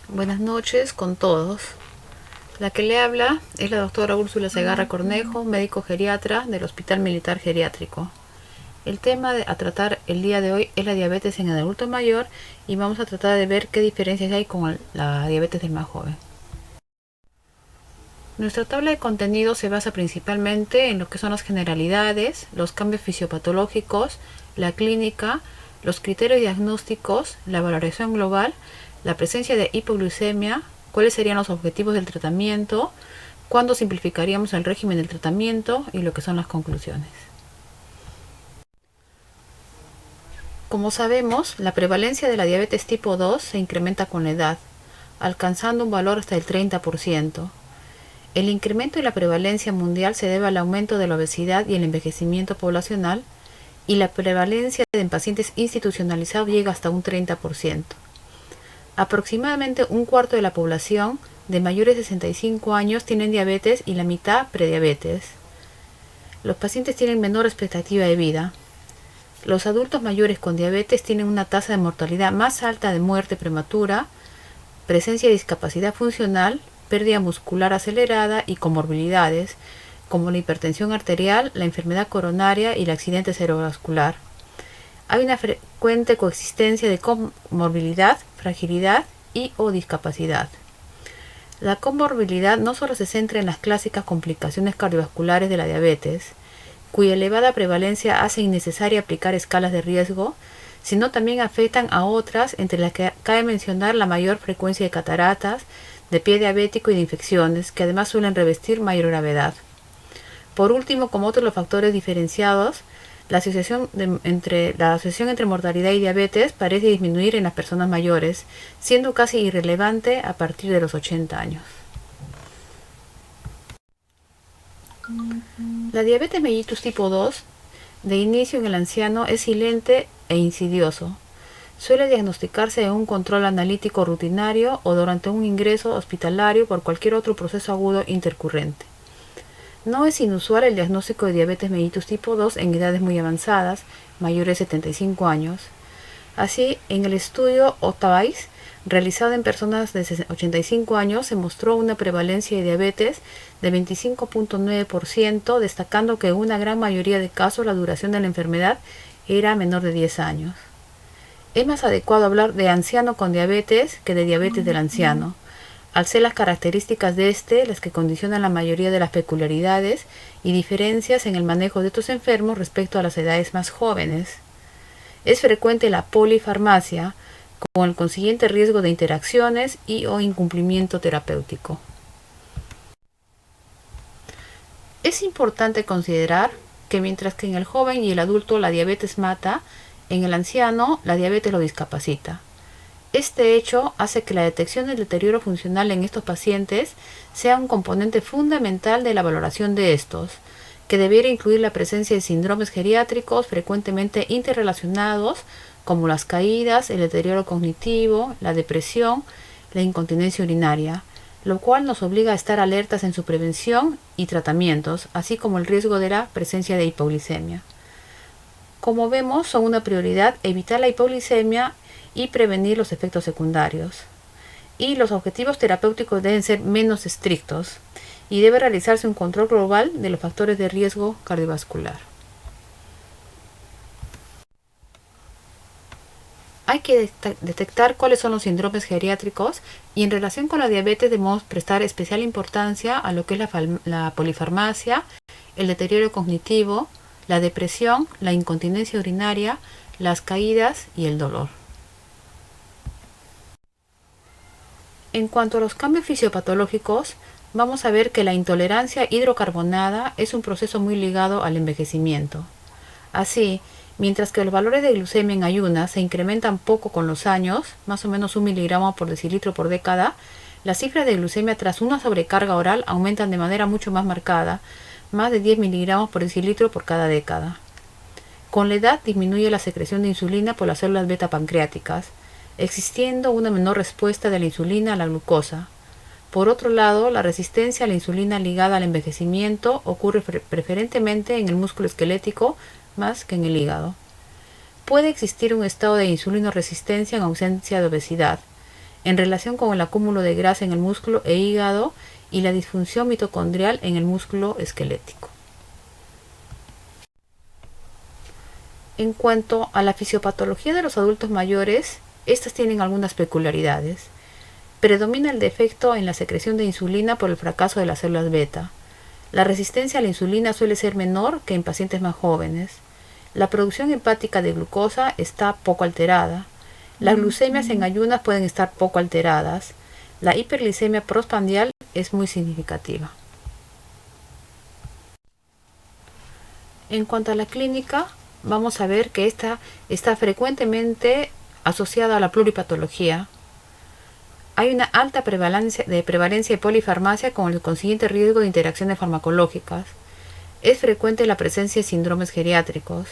Buenas noches con todos. La que le habla es la doctora Úrsula Segarra Cornejo, médico geriatra del Hospital Militar Geriátrico. El tema a tratar el día de hoy es la diabetes en el adulto mayor y vamos a tratar de ver qué diferencias hay con la diabetes del más joven. Nuestra tabla de contenido se basa principalmente en lo que son las generalidades, los cambios fisiopatológicos, la clínica, los criterios diagnósticos, la valoración global, la presencia de hipoglucemia, cuáles serían los objetivos del tratamiento, cuándo simplificaríamos el régimen del tratamiento y lo que son las conclusiones. Como sabemos, la prevalencia de la diabetes tipo 2 se incrementa con la edad, alcanzando un valor hasta el 30%. El incremento de la prevalencia mundial se debe al aumento de la obesidad y el envejecimiento poblacional, y la prevalencia en pacientes institucionalizados llega hasta un 30%. Aproximadamente un cuarto de la población de mayores de 65 años tienen diabetes y la mitad prediabetes. Los pacientes tienen menor expectativa de vida. Los adultos mayores con diabetes tienen una tasa de mortalidad más alta de muerte prematura, presencia de discapacidad funcional, pérdida muscular acelerada y comorbilidades, como la hipertensión arterial, la enfermedad coronaria y el accidente cerebrovascular. Hay una frecuente coexistencia de comorbilidad, fragilidad y o discapacidad. La comorbilidad no solo se centra en las clásicas complicaciones cardiovasculares de la diabetes, cuya elevada prevalencia hace innecesaria aplicar escalas de riesgo, sino también afectan a otras, entre las que cabe mencionar la mayor frecuencia de cataratas, de pie diabético y de infecciones, que además suelen revestir mayor gravedad. Por último, como otros los factores diferenciados, la asociación entre mortalidad y diabetes parece disminuir en las personas mayores, siendo casi irrelevante a partir de los 80 años. La diabetes mellitus tipo 2, de inicio en el anciano, es silente e insidioso. Suele diagnosticarse en un control analítico rutinario o durante un ingreso hospitalario por cualquier otro proceso agudo intercurrente. No es inusual el diagnóstico de diabetes mellitus tipo 2 en edades muy avanzadas, mayores de 75 años. Así, en el estudio OTAVAIS, realizado en personas de 85 años, se mostró una prevalencia de diabetes de 25.9%, destacando que en una gran mayoría de casos la duración de la enfermedad era menor de 10 años. Es más adecuado hablar de anciano con diabetes que de diabetes del anciano, al ser las características de este las que condicionan la mayoría de las peculiaridades y diferencias en el manejo de estos enfermos respecto a las edades más jóvenes. Es frecuente la polifarmacia, con el consiguiente riesgo de interacciones y o incumplimiento terapéutico. Es importante considerar que mientras que en el joven y el adulto la diabetes mata, en el anciano la diabetes lo discapacita. Este hecho hace que la detección del deterioro funcional en estos pacientes sea un componente fundamental de la valoración de estos, que debiera incluir la presencia de síndromes geriátricos frecuentemente interrelacionados, como las caídas, el deterioro cognitivo, la depresión, la incontinencia urinaria, lo cual nos obliga a estar alertas en su prevención y tratamientos, así como el riesgo de la presencia de hipoglicemia. Como vemos, son una prioridad evitar la hipoglicemia y prevenir los efectos secundarios. Y los objetivos terapéuticos deben ser menos estrictos y debe realizarse un control global de los factores de riesgo cardiovascular. Hay que detectar cuáles son los síndromes geriátricos y en relación con la diabetes debemos prestar especial importancia a lo que es la polifarmacia, el deterioro cognitivo, la depresión, la incontinencia urinaria, las caídas y el dolor. En cuanto a los cambios fisiopatológicos, vamos a ver que la intolerancia hidrocarbonada es un proceso muy ligado al envejecimiento. Así, mientras que los valores de glucemia en ayunas se incrementan poco con los años, más o menos 1 miligramo por decilitro por década, las cifras de glucemia tras una sobrecarga oral aumentan de manera mucho más marcada, más de 10 miligramos por decilitro por cada década. Con la edad disminuye la secreción de insulina por las células beta pancreáticas, existiendo una menor respuesta de la insulina a la glucosa. Por otro lado, la resistencia a la insulina ligada al envejecimiento ocurre preferentemente en el músculo esquelético más que en el hígado. Puede existir un estado de insulinoresistencia en ausencia de obesidad. en relación con el acúmulo de grasa en el músculo e hígado y la disfunción mitocondrial en el músculo esquelético. En cuanto a la fisiopatología de los adultos mayores, estas tienen algunas peculiaridades. Predomina el defecto en la secreción de insulina por el fracaso de las células beta. La resistencia a la insulina suele ser menor que en pacientes más jóvenes. La producción hepática de glucosa está poco alterada. Las glucemias en ayunas pueden estar poco alteradas. La hiperglicemia postprandial es muy significativa. En cuanto a la clínica, vamos a ver que esta está frecuentemente asociada a la pluripatología. Hay una alta prevalencia de polifarmacia con el consiguiente riesgo de interacciones farmacológicas. Es frecuente la presencia de síndromes geriátricos.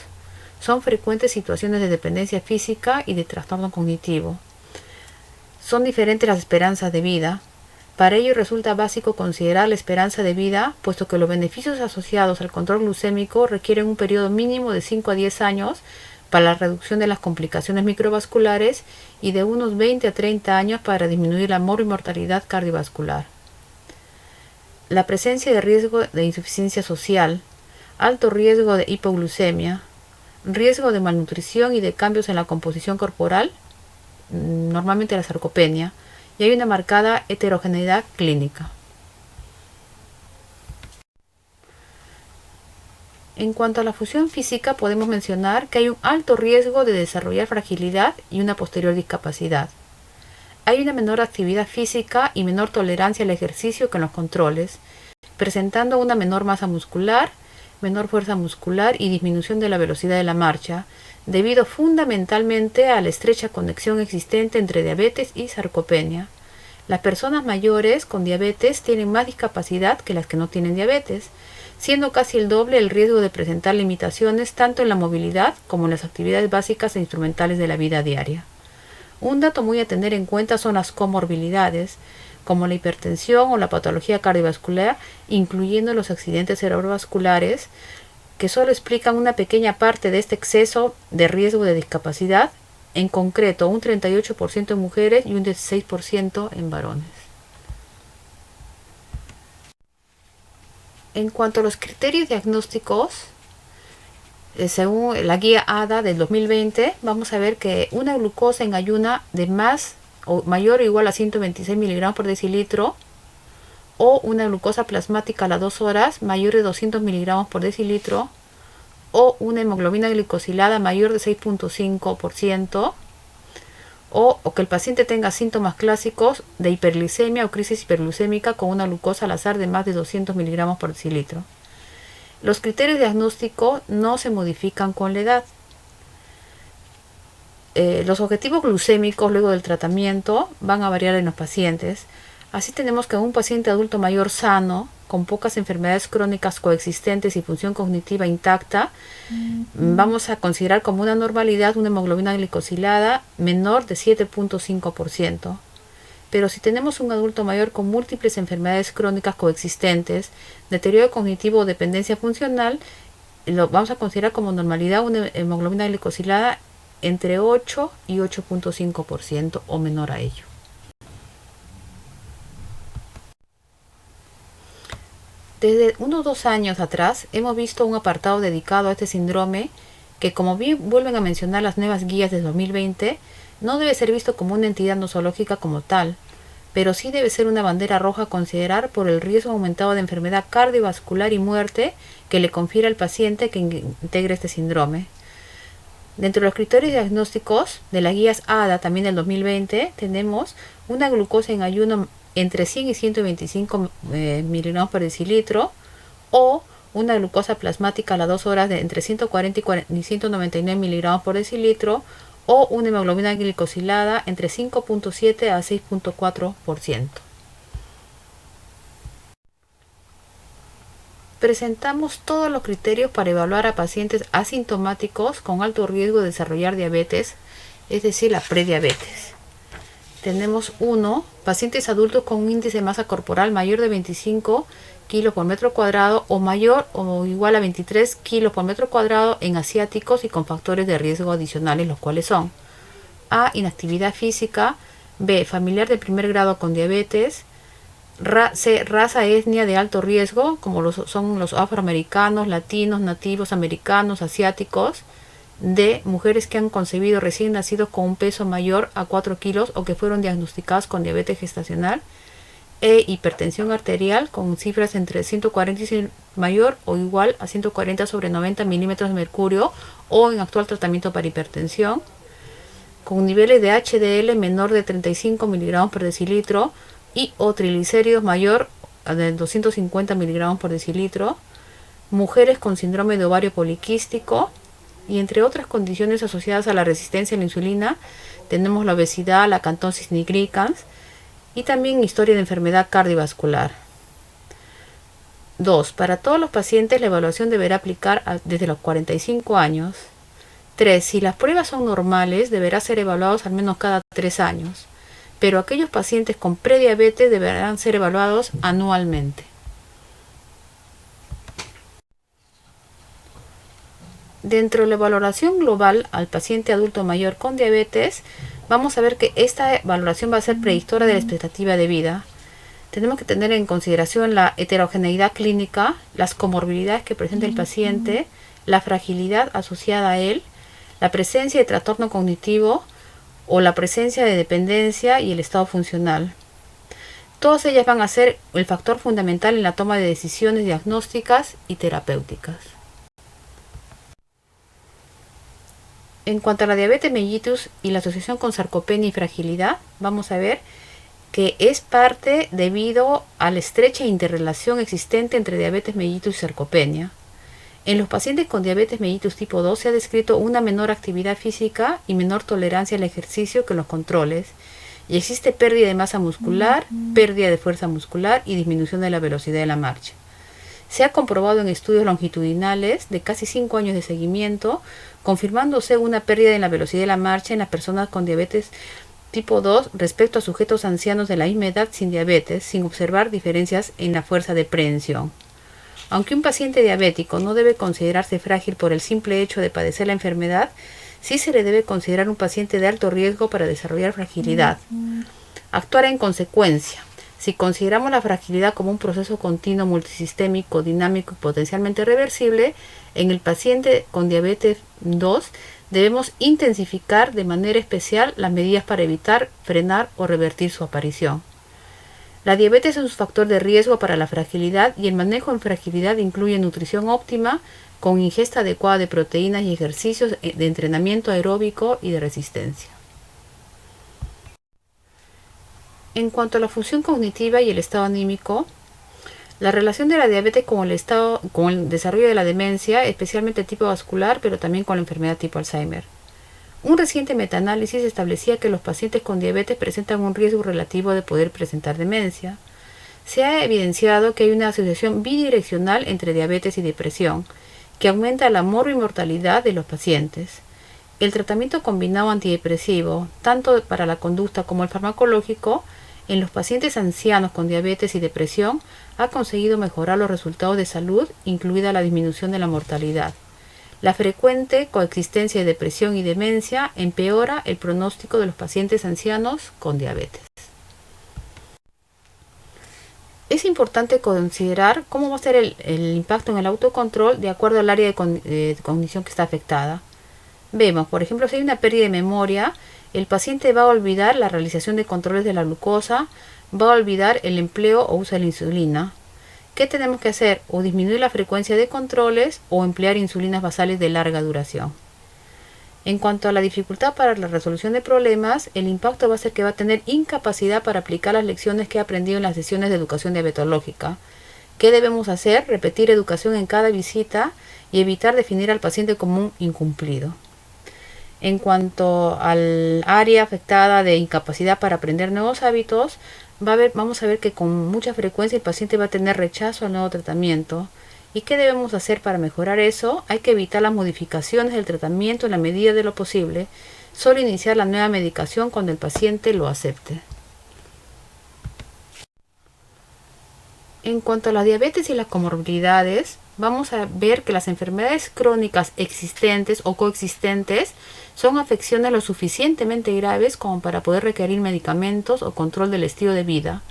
Son frecuentes situaciones de dependencia física y de trastorno cognitivo. Son diferentes las esperanzas de vida. Para ello resulta básico considerar la esperanza de vida, puesto que los beneficios asociados al control glucémico requieren un periodo mínimo de 5 a 10 años para la reducción de las complicaciones microvasculares y de unos 20 a 30 años para disminuir la morbimortalidad cardiovascular. La presencia de riesgo de insuficiencia social, alto riesgo de hipoglucemia, riesgo de malnutrición y de cambios en la composición corporal, normalmente la sarcopenia, y hay una marcada heterogeneidad clínica. En cuanto a la función física, podemos mencionar que hay un alto riesgo de desarrollar fragilidad y una posterior discapacidad. Hay una menor actividad física y menor tolerancia al ejercicio que en los controles, presentando una menor masa muscular, menor fuerza muscular y disminución de la velocidad de la marcha, debido fundamentalmente a la estrecha conexión existente entre diabetes y sarcopenia. Las personas mayores con diabetes tienen más discapacidad que las que no tienen diabetes, siendo casi el doble el riesgo de presentar limitaciones tanto en la movilidad como en las actividades básicas e instrumentales de la vida diaria. Un dato muy a tener en cuenta son las comorbilidades, como la hipertensión o la patología cardiovascular, incluyendo los accidentes cerebrovasculares, que solo explican una pequeña parte de este exceso de riesgo de discapacidad, en concreto un 38% en mujeres y un 16% en varones. En cuanto a los criterios diagnósticos, según la guía ADA del 2020, vamos a ver que una glucosa en ayuna de más o mayor o igual a 126 miligramos por decilitro o una glucosa plasmática a las 2 horas mayor de 200 miligramos por decilitro o una hemoglobina glicosilada mayor de 6.5% o que el paciente tenga síntomas clásicos de hiperglicemia o crisis hiperglucémica con una glucosa al azar de más de 200 miligramos por decilitro. Los criterios diagnósticos no se modifican con la edad. Los objetivos glucémicos luego del tratamiento van a variar en los pacientes. Así tenemos que un paciente adulto mayor sano, con pocas enfermedades crónicas coexistentes y función cognitiva intacta, vamos a considerar como una normalidad una hemoglobina glicosilada menor de 7.5%. Pero si tenemos un adulto mayor con múltiples enfermedades crónicas coexistentes, deterioro cognitivo o dependencia funcional, lo vamos a considerar como normalidad una hemoglobina glicosilada entre 8 y 8.5% o menor a ello. Desde unos 2 años atrás hemos visto un apartado dedicado a este síndrome que, como bien vuelven a mencionar las nuevas guías de 2020, no debe ser visto como una entidad nosológica como tal, pero sí debe ser una bandera roja a considerar por el riesgo aumentado de enfermedad cardiovascular y muerte que le confiere al paciente que integre este síndrome. Dentro de los criterios diagnósticos de las guías ADA también del 2020 tenemos una glucosa en ayuno entre 100 y 125 miligramos por decilitro o una glucosa plasmática a las 2 horas de entre 140 y 199 miligramos por decilitro o una hemoglobina glicosilada entre 5.7 a 6.4%. Presentamos todos los criterios para evaluar a pacientes asintomáticos con alto riesgo de desarrollar diabetes, es decir, la prediabetes. Tenemos 1, pacientes adultos con un índice de masa corporal mayor de 25 kilos por metro cuadrado o mayor o igual a 23 kilos por metro cuadrado en asiáticos y con factores de riesgo adicionales, los cuales son A, inactividad física, B. Familiar de primer grado con diabetes. C. Raza etnia de alto riesgo, como son los afroamericanos, latinos, nativos americanos, asiáticos. D. Mujeres que han concebido recién nacidos con un peso mayor a 4 kilos o que fueron diagnosticadas con diabetes gestacional. E. Hipertensión arterial con cifras entre 140 y mayor o igual a 140/90 milímetros de mercurio o en actual tratamiento para hipertensión, con niveles de HDL menor de 35 miligramos por decilitro y o triglicéridos mayor de 250 miligramos por decilitro, mujeres con síndrome de ovario poliquístico, y entre otras condiciones asociadas a la resistencia a la insulina tenemos la obesidad, la acantosis nigricans y también historia de enfermedad cardiovascular. 2. Para todos los pacientes la evaluación deberá aplicar desde los 45 años. 3. Si las pruebas son normales, deberá ser evaluados al menos cada 3 años, pero aquellos pacientes con prediabetes deberán ser evaluados anualmente. Dentro de la valoración global al paciente adulto mayor con diabetes, vamos a ver que esta valoración va a ser predictora de la expectativa de vida. Tenemos que tener en consideración la heterogeneidad clínica, las comorbilidades que presenta el paciente, la fragilidad asociada a él, la presencia de trastorno cognitivo o la presencia de dependencia y el estado funcional. Todas ellas van a ser el factor fundamental en la toma de decisiones diagnósticas y terapéuticas. En cuanto a la diabetes mellitus y la asociación con sarcopenia y fragilidad, vamos a ver que es parte debido a la estrecha interrelación existente entre diabetes mellitus y sarcopenia. En los pacientes con diabetes mellitus tipo 2 se ha descrito una menor actividad física y menor tolerancia al ejercicio que en los controles, y existe pérdida de masa muscular, pérdida de fuerza muscular y disminución de la velocidad de la marcha. Se ha comprobado en estudios longitudinales de casi 5 años de seguimiento, confirmándose una pérdida en la velocidad de la marcha en las personas con diabetes tipo 2 respecto a sujetos ancianos de la misma edad sin diabetes, sin observar diferencias en la fuerza de prehensión. Aunque un paciente diabético no debe considerarse frágil por el simple hecho de padecer la enfermedad, sí se le debe considerar un paciente de alto riesgo para desarrollar fragilidad. Actuar en consecuencia. Si consideramos la fragilidad como un proceso continuo, multisistémico, dinámico y potencialmente reversible, en el paciente con diabetes 2 debemos intensificar de manera especial las medidas para evitar, frenar o revertir su aparición. La diabetes es un factor de riesgo para la fragilidad y el manejo en fragilidad incluye nutrición óptima con ingesta adecuada de proteínas y ejercicios de entrenamiento aeróbico y de resistencia. En cuanto a la función cognitiva y el estado anímico, la relación de la diabetes con el desarrollo de la demencia, especialmente tipo vascular, pero también con la enfermedad tipo Alzheimer. Un reciente metaanálisis establecía que los pacientes con diabetes presentan un riesgo relativo de poder presentar demencia. Se ha evidenciado que hay una asociación bidireccional entre diabetes y depresión, que aumenta la morbimortalidad de los pacientes. El tratamiento combinado antidepresivo, tanto para la conducta como el farmacológico, en los pacientes ancianos con diabetes y depresión, ha conseguido mejorar los resultados de salud, incluida la disminución de la mortalidad. La frecuente coexistencia de depresión y demencia empeora el pronóstico de los pacientes ancianos con diabetes. Es importante considerar cómo va a ser el impacto en el autocontrol de acuerdo al área de cognición que está afectada. Vemos, por ejemplo, si hay una pérdida de memoria, el paciente va a olvidar la realización de controles de la glucosa, va a olvidar el empleo o uso de la insulina. ¿Qué tenemos que hacer? O disminuir la frecuencia de controles o emplear insulinas basales de larga duración. En cuanto a la dificultad para la resolución de problemas, el impacto va a ser que va a tener incapacidad para aplicar las lecciones que ha aprendido en las sesiones de educación diabetológica. ¿Qué debemos hacer? Repetir educación en cada visita y evitar definir al paciente como un incumplido. En cuanto al área afectada de incapacidad para aprender nuevos hábitos, vamos a ver que con mucha frecuencia el paciente va a tener rechazo al nuevo tratamiento. ¿Y qué debemos hacer para mejorar eso? Hay que evitar las modificaciones del tratamiento en la medida de lo posible, solo iniciar la nueva medicación cuando el paciente lo acepte. En cuanto a la diabetes y las comorbilidades, vamos a ver que las enfermedades crónicas existentes o coexistentes son afecciones lo suficientemente graves como para poder requerir medicamentos o control del estilo de vida,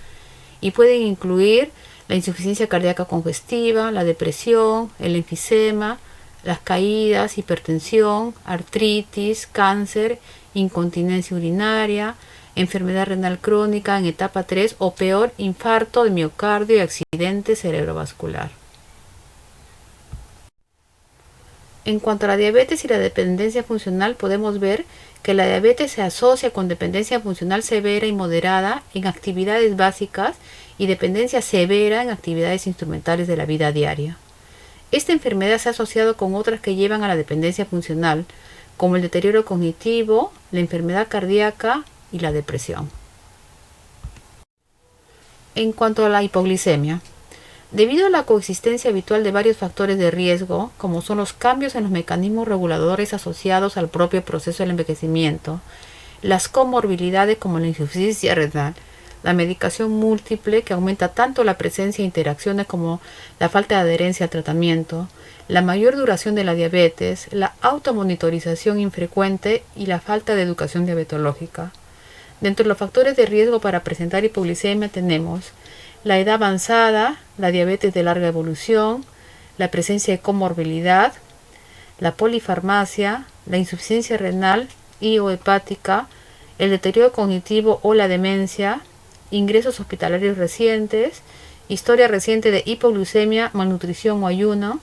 y pueden incluir la insuficiencia cardíaca congestiva, la depresión, el enfisema, las caídas, hipertensión, artritis, cáncer, incontinencia urinaria, enfermedad renal crónica en etapa 3 o peor, infarto de miocardio y accidente cerebrovascular. En cuanto a la diabetes y la dependencia funcional, podemos ver que la diabetes se asocia con dependencia funcional severa y moderada en actividades básicas y dependencia severa en actividades instrumentales de la vida diaria. Esta enfermedad se ha asociado con otras que llevan a la dependencia funcional, como el deterioro cognitivo, la enfermedad cardíaca y la depresión. En cuanto a la hipoglicemia, debido a la coexistencia habitual de varios factores de riesgo, como son los cambios en los mecanismos reguladores asociados al propio proceso del envejecimiento, las comorbilidades como la insuficiencia renal, la medicación múltiple que aumenta tanto la presencia de interacciones como la falta de adherencia al tratamiento, la mayor duración de la diabetes, la automonitorización infrecuente y la falta de educación diabetológica. Dentro de los factores de riesgo para presentar hipoglicemia tenemos la edad avanzada, la diabetes de larga evolución, la presencia de comorbilidad, la polifarmacia, la insuficiencia renal y o hepática, el deterioro cognitivo o la demencia, ingresos hospitalarios recientes, historia reciente de hipoglucemia, malnutrición o ayuno,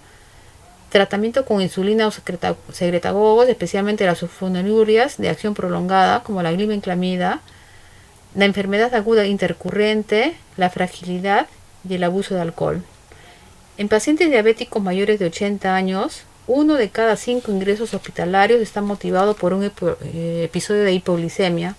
tratamiento con insulina o secretagogos, especialmente las sulfonurias de acción prolongada como la glibenclamida, la enfermedad aguda intercurrente, la fragilidad y el abuso de alcohol. En pacientes diabéticos mayores de 80 años, 1 de cada 5 ingresos hospitalarios está motivado por un episodio de hipoglicemia.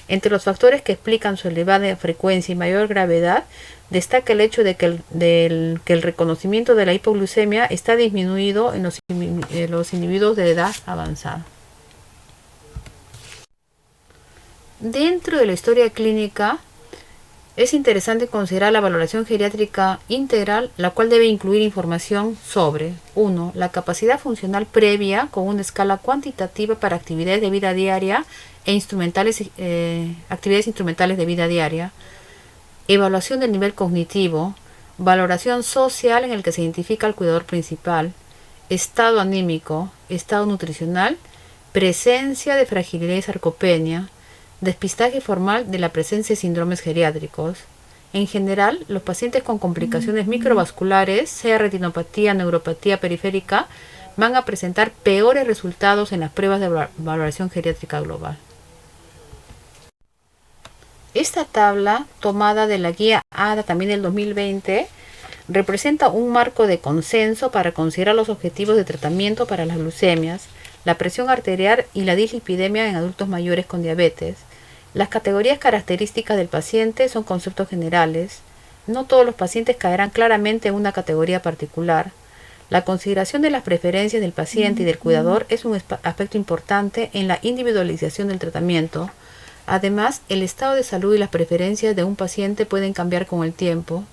Entre los factores que explican su elevada frecuencia y mayor gravedad, destaca el hecho de que el reconocimiento de la hipoglucemia está disminuido en los individuos de edad avanzada. Dentro de la historia clínica, es interesante considerar la valoración geriátrica integral, la cual debe incluir información sobre 1. La capacidad funcional previa con una escala cuantitativa para actividades de vida diaria e actividades instrumentales de vida diaria, evaluación del nivel cognitivo, valoración social en el que se identifica el cuidador principal, estado anímico, estado nutricional, presencia de fragilidad y sarcopenia, despistaje formal de la presencia de síndromes geriátricos. En general, los pacientes con complicaciones microvasculares, sea retinopatía, neuropatía periférica, van a presentar peores resultados en las pruebas de valoración geriátrica global. Esta tabla, tomada de la guía ADA también del 2020, representa un marco de consenso para considerar los objetivos de tratamiento para las glucemias, la presión arterial y la dislipidemia en adultos mayores con diabetes. Las categorías características del paciente son conceptos generales. No todos los pacientes caerán claramente en una categoría particular. La consideración de las preferencias del paciente y del cuidador es un aspecto importante en la individualización del tratamiento. Además, el estado de salud y las preferencias de un paciente pueden cambiar con el tiempo.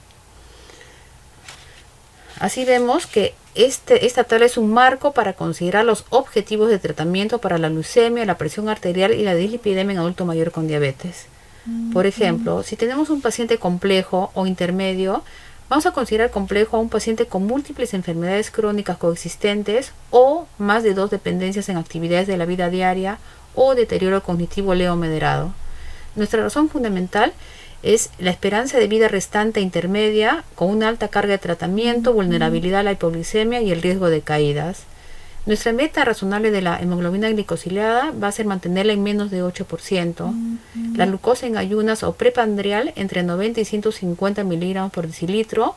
Así vemos que esta tabla es un marco para considerar los objetivos de tratamiento para la glucemia, la presión arterial y la dislipidemia en adulto mayor con diabetes. Por ejemplo, si tenemos un paciente complejo o intermedio, vamos a considerar complejo a un paciente con múltiples enfermedades crónicas coexistentes o más de 2 dependencias en actividades de la vida diaria o deterioro cognitivo leve o moderado. Nuestra razón fundamental es la esperanza de vida restante intermedia con una alta carga de tratamiento, vulnerabilidad a la hipoglicemia y el riesgo de caídas. Nuestra meta razonable de la hemoglobina glicosilada va a ser mantenerla en menos de 8%. La glucosa en ayunas o prepandrial entre 90 y 150 miligramos por decilitro.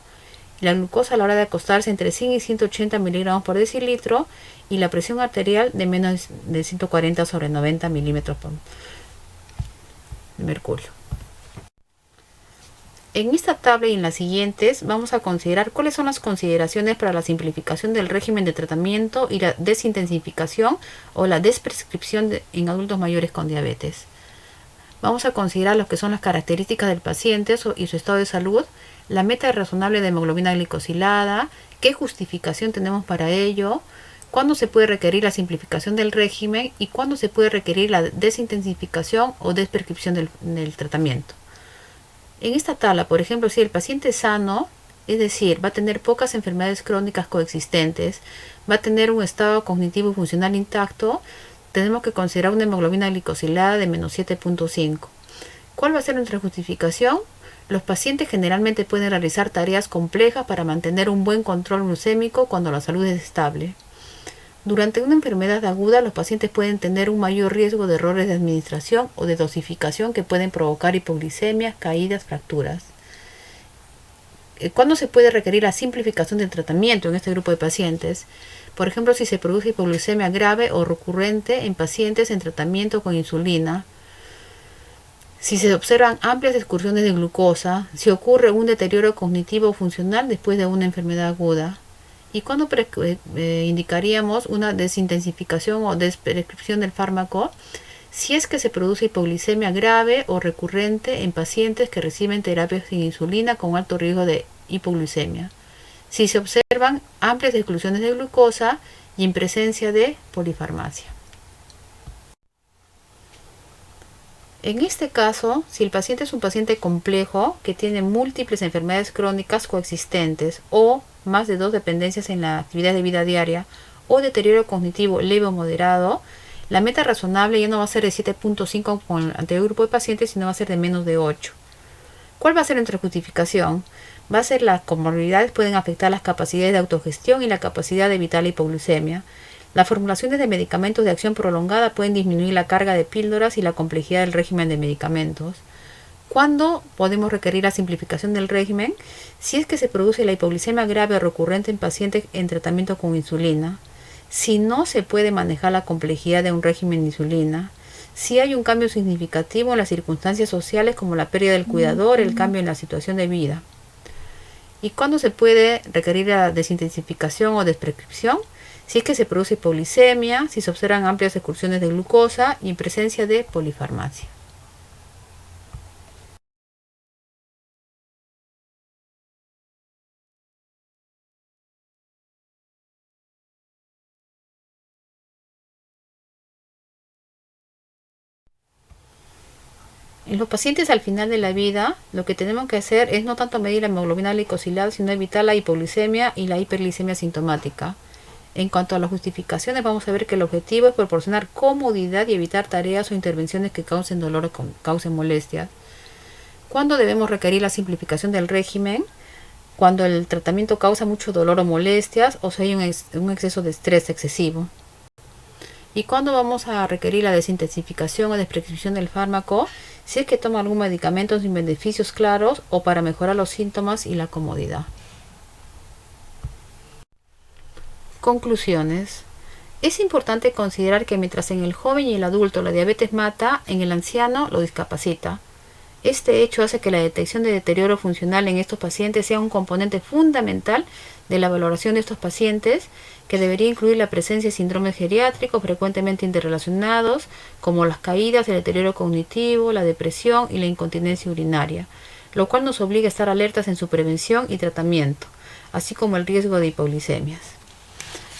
La glucosa a la hora de acostarse entre 100 y 180 miligramos por decilitro. Y la presión arterial de menos de 140 sobre 90 milímetros de mercurio. En esta tabla y en las siguientes vamos a considerar cuáles son las consideraciones para la simplificación del régimen de tratamiento y la desintensificación o la desprescripción en adultos mayores con diabetes. Vamos a considerar lo que son las características del paciente y su estado de salud, la meta razonable de hemoglobina glicosilada, qué justificación tenemos para ello, cuándo se puede requerir la simplificación del régimen y cuándo se puede requerir la desintensificación o desprescripción del tratamiento. En esta tabla, por ejemplo, si el paciente es sano, es decir, va a tener pocas enfermedades crónicas coexistentes, va a tener un estado cognitivo y funcional intacto, tenemos que considerar una hemoglobina glicosilada de menos 7.5. ¿Cuál va a ser nuestra justificación? Los pacientes generalmente pueden realizar tareas complejas para mantener un buen control glucémico cuando la salud es estable. Durante una enfermedad aguda, los pacientes pueden tener un mayor riesgo de errores de administración o de dosificación que pueden provocar hipoglicemias, caídas, fracturas. ¿Cuándo se puede requerir la simplificación del tratamiento en este grupo de pacientes? Por ejemplo, si se produce hipoglucemia grave o recurrente en pacientes en tratamiento con insulina, si se observan amplias excursiones de glucosa, si ocurre un deterioro cognitivo o funcional después de una enfermedad aguda, y cuándo indicaríamos una desintensificación o desprescripción del fármaco, si es que se produce hipoglicemia grave o recurrente en pacientes que reciben terapias sin insulina con alto riesgo de hipoglucemia, si se observan amplias exclusiones de glucosa y en presencia de polifarmacia. En este caso, si el paciente es un paciente complejo que tiene múltiples enfermedades crónicas coexistentes o más de 2 dependencias en la actividad de vida diaria o deterioro cognitivo leve o moderado, la meta razonable ya no va a ser de 7.5 con el anterior grupo de pacientes, sino va a ser de menos de 8. ¿Cuál va a ser nuestra justificación? Va a ser las comorbilidades pueden afectar las capacidades de autogestión y la capacidad de evitar la hipoglucemia. Las formulaciones de medicamentos de acción prolongada pueden disminuir la carga de píldoras y la complejidad del régimen de medicamentos. ¿Cuándo podemos requerir la simplificación del régimen? Si es que se produce la hipoglicemia grave o recurrente en pacientes en tratamiento con insulina, si no se puede manejar la complejidad de un régimen de insulina, si hay un cambio significativo en las circunstancias sociales como la pérdida del cuidador, el cambio en la situación de vida. ¿Y cuándo se puede requerir la desintensificación o desprescripción? Si es que se produce hipoglicemia, si se observan amplias excursiones de glucosa y en presencia de polifarmacia. En los pacientes al final de la vida, lo que tenemos que hacer es no tanto medir la hemoglobina glicosilada, sino evitar la hipoglicemia y la hiperglicemia sintomática. En cuanto a las justificaciones, vamos a ver que el objetivo es proporcionar comodidad y evitar tareas o intervenciones que causen dolor o causen molestias. ¿Cuándo debemos requerir la simplificación del régimen? Cuando el tratamiento causa mucho dolor o molestias o si hay un exceso de estrés excesivo. ¿Y cuándo vamos a requerir la desintensificación o desprescripción del fármaco? Si es que toma algún medicamento sin beneficios claros o para mejorar los síntomas y la comodidad. Conclusiones. Es importante considerar que mientras en el joven y el adulto la diabetes mata, en el anciano lo discapacita. Este hecho hace que la detección de deterioro funcional en estos pacientes sea un componente fundamental de la valoración de estos pacientes, que debería incluir la presencia de síndromes geriátricos frecuentemente interrelacionados, como las caídas, el deterioro cognitivo, la depresión y la incontinencia urinaria, lo cual nos obliga a estar alertas en su prevención y tratamiento, así como el riesgo de hipoglicemias.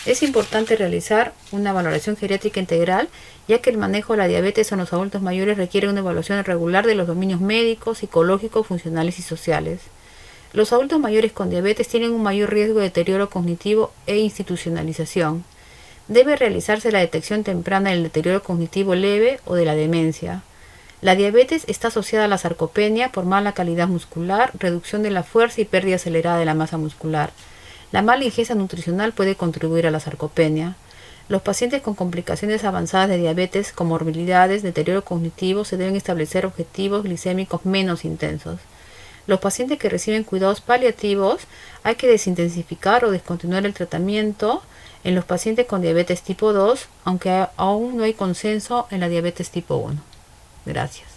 Es importante realizar una valoración geriátrica integral, ya que el manejo de la diabetes en los adultos mayores requiere una evaluación regular de los dominios médicos, psicológicos, funcionales y sociales. Los adultos mayores con diabetes tienen un mayor riesgo de deterioro cognitivo e institucionalización. Debe realizarse la detección temprana del deterioro cognitivo leve o de la demencia. La diabetes está asociada a la sarcopenia por mala calidad muscular, reducción de la fuerza y pérdida acelerada de la masa muscular. La mala ingesta nutricional puede contribuir a la sarcopenia. Los pacientes con complicaciones avanzadas de diabetes, comorbilidades, deterioro cognitivo, se deben establecer objetivos glicémicos menos intensos. Los pacientes que reciben cuidados paliativos, hay que desintensificar o descontinuar el tratamiento en los pacientes con diabetes tipo 2, aunque aún no hay consenso en la diabetes tipo 1. Gracias.